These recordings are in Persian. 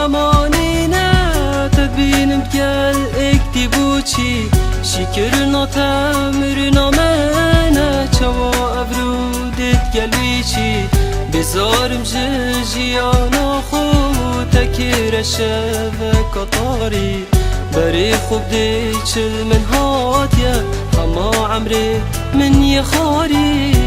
خمانينا تبين بكال اكتبوشي شكرنا تامرنا مانا شوا أبرودت قلبيشي بزارم جيانا خو تكير الشبك طاري بري خوب ديشل من هاتيا خما عمري من يخاري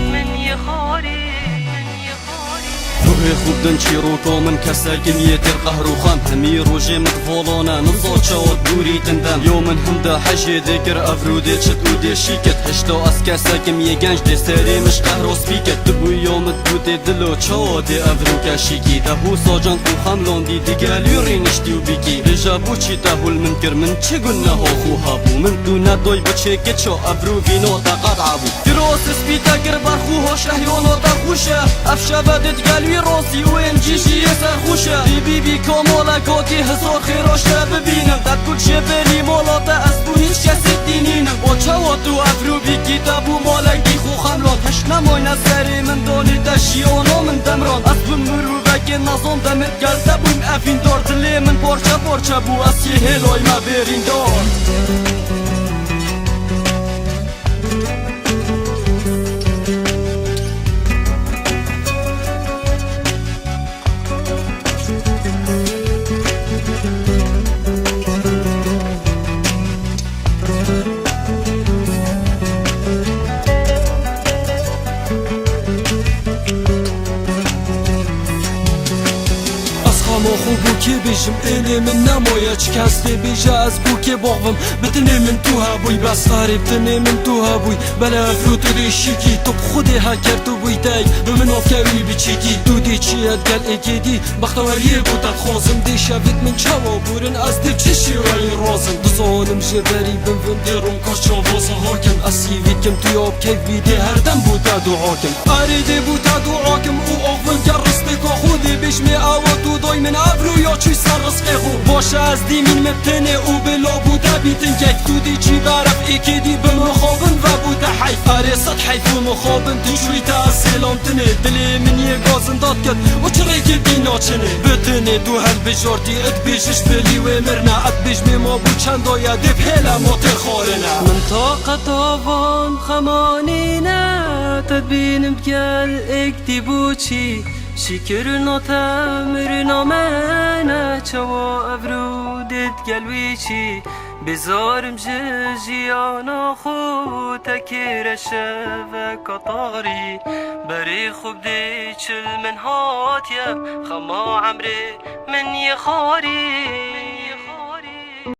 روحي خوب دن چیروکو من کساگم یتر قهر و خم همی روژه متفولانا نمزا چاوت بوری تندم یو من همدا حجی دگر افروده چت و دی شیکت هشتا از کساگم یه گنج دی سری مش قهر و سپیکت دبو یومت بوده دلو چاو دی افرو کشیکی دهو ساجان خو خملان دی دیگلی رینشتی و بیکی رجا بو چی دهول من کر من چه گنه ها خوها بو من دو ندوی بچه گچو افرو وینو تا قد عبو دروس سپیتا گر برخوها شهیانو تا خوشه افشا بدت گلوی روزی و انجیشی سرخوشه بی بی کامالا کاکی هزار خیراشه ببینم در کچه بری مالاتا از بو هیچ کسی دینینم با چواتو افرو بی کتابو مالک دی خو خملان هش نمای نظری من دانی دشیانا من دمران از بو مروبک نظام دمت گلده بویم افین دار دلی من پارچه پارچه بو از یه هلای ما برین دار ما خوبو که بیشم اینه من نمایه چی کسته بیشه از بو که باغم بتنه من تو هبوی بس غریب تنه من تو هبوی بلا افروت ریشیکی تو خودی ها کرد تو بوی تای به من آفکوی بیچیکی تو دی چیت گل ایکی دی بختواریه بودت خوازم دی شبت من چوا بورن از دی چشی ولی رازم دزانم جبری بمون دی رون کاش چاوازه هاکم اسیوید کم توی آب کیف بیدی هر دم بوده دعاکم آریده بوده دعاکم او آقوان گرسته که خودی بیش می آواتو دای من ابرو یا چی سر رزق خو باشه از دیمین مبتنه او بلا بوده بیتن یک تو دی چی برف ایکی دی بمخابن و بوده حیف ارسط حیف و مخابن تشوی تا سلام تنه دلی من یه گازن داد کد و چرای که بینا چنه بتنه دو هل بجارتی ات بیشش بلی و مرنه ات بیش ما بو چند آید بهلا ماتر خارنه من طاقت آوان خمانینه تدبینم بگل اکتیبو چی شكرنا تامرنا مانا چوا افرودت قلبيشي بزارم جيانا خو تكير الشبك طاري بري خوب ديشل من هاتيا خما عمري من يخاري